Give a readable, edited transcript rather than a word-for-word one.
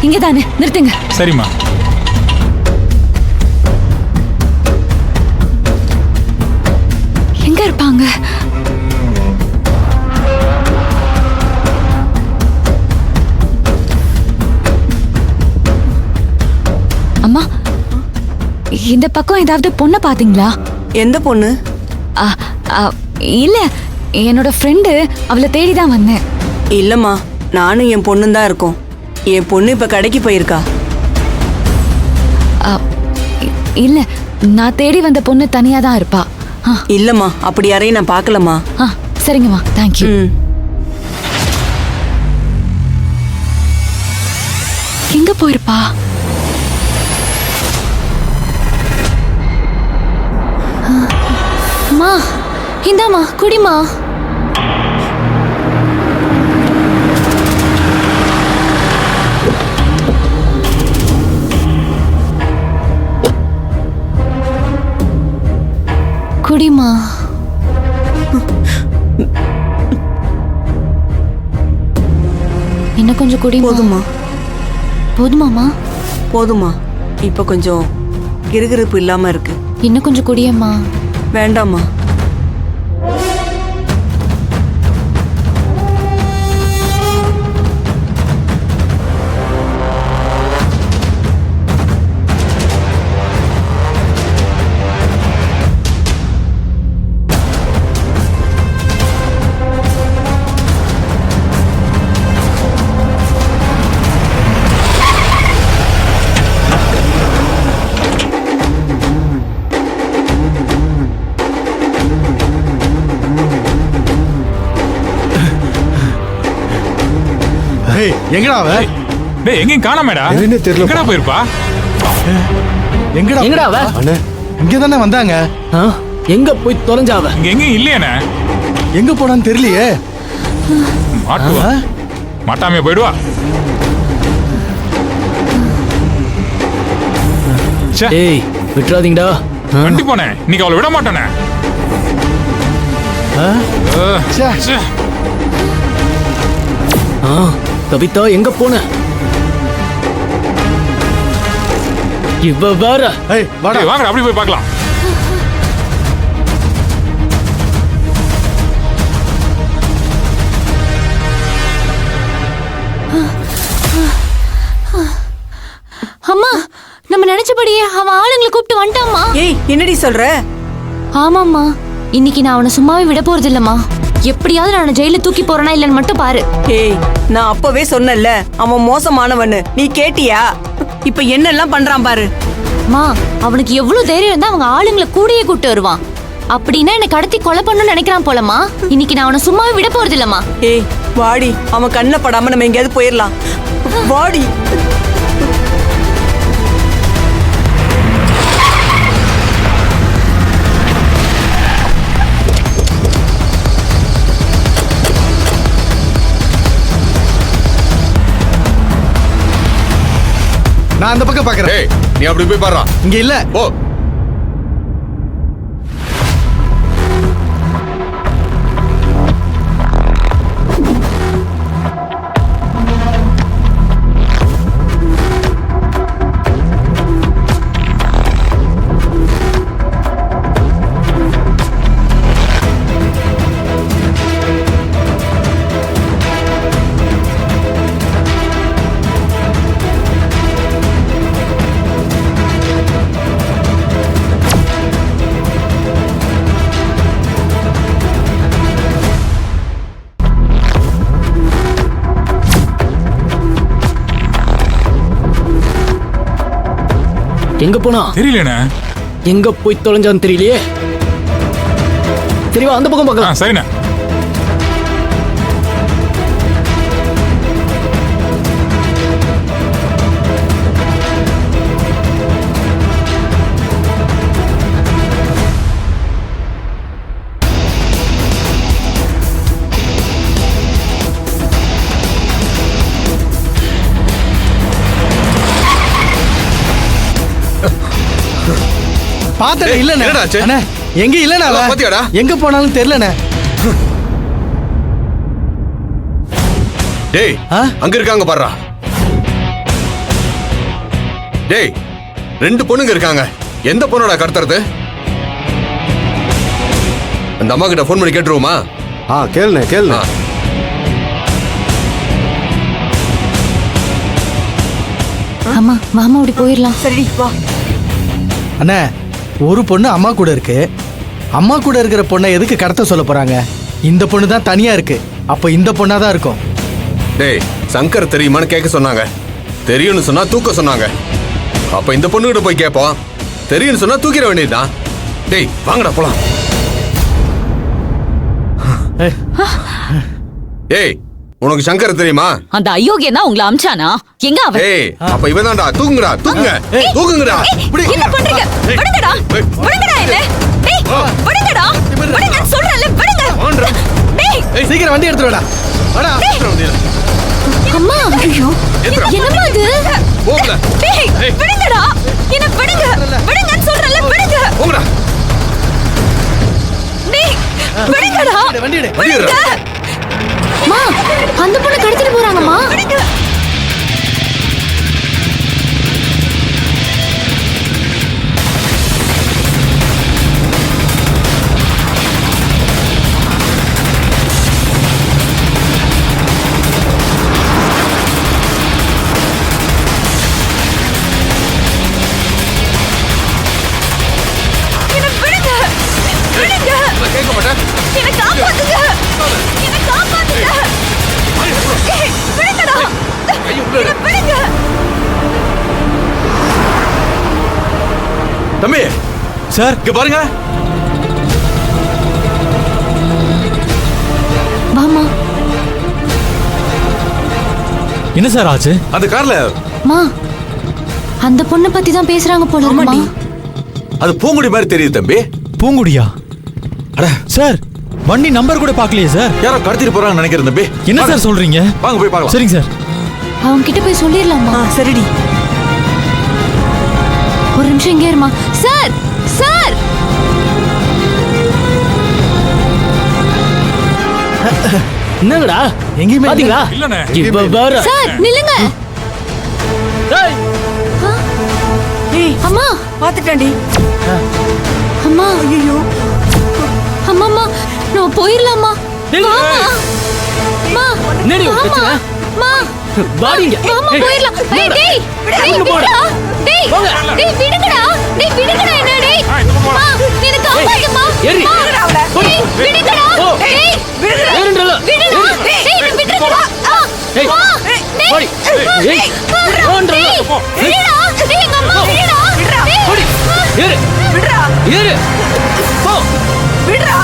இங்கதானே நிறுத்துங்க. சரிம்மா. எங்க இருப்பாங்க? அம்மா, இந்த பக்கம் ஏதாவது பொண்ணை பாத்தீங்களா? எந்த பொண்ணு? இல்ல, என்னோட ஃப்ரெண்டு, அவளை தேடிதான் வந்தேன். இல்லம்மா, நானும் என் பொண்ணும் தான் இருக்கோம். என் பொண்ணு இப்ப கடைக்கு போயிருக்கா. இல்ல, நான் தேடி வந்த பொண்ணு தனியா தான் இருப்பா. இல்லம்மா, அப்படி யாரையும் நான் பார்க்கலம்மா. சரிங்கம்மா, தேங்க்யூ. எங்க போயிருப்பா? அம்மா, இந்தாம்மா குடிமா. குடிமா. இன்னும் கொஞ்சம் குடி. போதுமா? போதுமாமா? போதுமா. இப்ப கொஞ்சம் கிறுகிறுப்பு இல்லாம இருக்கு. இன்னும் கொஞ்சம் குடியம்மா. வேண்டாமா. எங்கடா அவ? டேய், எங்கேயும் காணாமேடா. என்ன தெரியல. எங்கடா போயிருப்பா? எங்கடா அவ? அண்ணே, இங்க தானே வந்தாங்க. எங்க போய் தொலைஞ்சாவ? இங்க எங்கேயும் இல்லையானே. எங்க போனான்னு தெரியலையே. மாட்டுவா, மாட்டாமே போயிடுவா. ஏய், விட்டுறாதீங்கடா. வண்டி போனேன், இன்னைக்கு அவளை விட மாட்டானே. கவிதா எங்க போன? இவ வேற. வாங்க, அப்படி போய் பார்க்கலாம். அம்மா, நம்ம நினைச்சபடியே அவன் ஆளுங்களை கூப்பிட்டு வந்துட்டாம்மா. ஏய், என்னடி சொல்ற? ஆமாம்மா, இன்னைக்கு நான் அவனை சும்மாவே விட போறது இல்லம்மா. எப்படியாவது நான் ஜெயில தூக்கி போறேனா இல்லன்னு மட்டும் பாரு. ஏய், நான் அப்பவே சொன்னேன்ல, அவன் மோசமானவன்னு. நீ கேட்டியா? இப்ப என்னெல்லாம் பண்றான் பாரு. மா, அவனுக்கு எவ்வளவு தைரியம் இருந்தா அவங்க ஆளுங்களை கூடயே கூப்பிட்டு வருவான். அப்படின்னா என்ன கடத்தி கொலை பண்ணணும்னு நினைக்கிறான் போலமா. இன்னைக்கு நான் அவனை சும்மாவே விட போறது இல்லம்மா. ஏய், வாடி, அவன் கண்ணை படாம நம்ம எங்கேயாவது போயிடலாம். வாடி. நான் அந்த பக்கம் பாக்குறேன். ஏய், நீ அப்படி போய் பாரு. இங்க இல்ல. ஓ, எங்க போனா? தெரியலண்ணே. எங்க போய் தொலைஞ்சான்னு தெரியலையே. சரிவா, அந்த பக்கம் பார்க்கலாம். சரிண்ணே. பாத்தட இல்லனே. அண்ணே, எங்க இல்லனே அவ? பாத்தியாடா? எங்க போனாலும் தெரியலனே. டேய், அங்க இருக்காங்க பாருடா. டேய் 2 பொண்ணுங்க இருக்காங்க, எந்த பொண்ணோட கடத்துறது? அந்த அம்மா கிட்ட ஃபோன் பண்ணி கேட்டுருவோமா? கேளுண்ணே கேளுண்ணே. அம்மா வாமா அப்படி போயிடலாம். சரி வா. அண்ணே ஒரு பொண்ணு அம்மா கூட இருக்கு. அம்மா கூட இருக்கிற பொண்ணை எதுக்கு கடத்த சொல்ல போறாங்க? இந்த பொண்ணு தான் தனியா இருக்கு. அப்ப இந்த பொண்ணா தான் இருக்கும். டேய் சங்கர் தெரியுமான்னு கேட்க சொன்னாங்க. தெரியும்னு சொன்னா தூக்க சொன்னாங்க. அப்ப இந்த பொண்ணுகிட்ட போய் கேட்போம். தெரியும்னு சொன்னா தூக்கிட வேண்டியதுதான். டேய் வாங்கடா போலாம். ஏய் உனக்கு சங்கர் தெரியுமா? அந்த அயோக்கியன் தான் உங்களை அமிச்சானா? எங்க அவன்? ஏய் அப்ப இவதான்டா. தூங்குங்கடா தூங்குங்க தூங்குங்கடா. என்ன பண்றீங்க? விடுங்கடா விடுங்கடா என்ன? டேய் விடுங்கடா விடுங்க சொல்றேன்ல விடுங்க. டேய் சீக்கிரம் வண்டி எடுத்துடா. வாடா. அம்மா ஐயோ என்னம்மா இது? போங்கடா. டேய் விடுங்கடா என்ன விடுங்க விடுங்க சொல்றேன்ல விடுங்க. போங்கடா. டேய் விடுங்கடா வண்டி எடு. வண்டி எடுடா. அம்மா அந்த பொண்ணு கடத்திட்டு போறாங்கம்மா. என்ன விடுங்க விடுங்க. நான் கேட்க மாட்டேன். என்ன காப்பாத்துங்க என்ன காப்பாத்துங்க. ஏய், விடுங்கடா என்ன விடுங்க. தம்பி சார் இங்க பாருங்க. வாமா. என்ன சார் ஆச்சு? அந்த கார்ல அம்மா அந்த பொண்ணை பத்தி தான் பேசுறாங்க போல இருக்குமா. அது பூங்குடி மாதிரி தெரியுது தம்பி. பூங்குடியா? அட சார் வண்டி நம்பர் கூட பார்க்கலையே சார். யாரோ கடத்திட்டு போறாங்கன்னு நினைக்கிறேன் தம்பி. என்ன சார் சொல்றீங்க? வாங்க போய் பார்க்கலாம். சரிங்க சார். அவங்க கிட்ட போய் சொல்லிடலாமா? சரிடி. ஒரு நிமிஷம் இங்கே இருமா. சார் சார் என்னங்கடா எங்கேயுமே பாத்தீங்களா? இல்லண்ணே. இவ வேற. சார் நில்லுங்க. டேய், ஏய் அம்மா பாத்துட்டாண்டி. அம்மா ஐயோ அம்மா அம்மா நான் போயிடலாமா? டேய், அம்மா என்னடி உன் பிரச்சனை? அம்மா வாடிங்க. அம்மா ஏய், போயிடலாம். டேய் டேய் டேய் உள்ள போடா. விடுடா. டேய் போங்க. டேய் விடுங்கடா. டேய் விடுங்கடா என்ன டேய். ஆ, இந்த பக்கம் அம்மா எனக்கு காப்பாத்துமா. ஏறி. டேய் விடுங்கடா. போ. டேய் ஏறுன்றல. விடுடா. டேய் என்ன விடுங்கடா. ஏய், அம்மா போடி. ஏய், ஏறுன்றல. விடுடா. டேய் எங்க அம்மா விடுடா. போடி. ஏறு. விடுறா ஏறு. போ. விடுறா.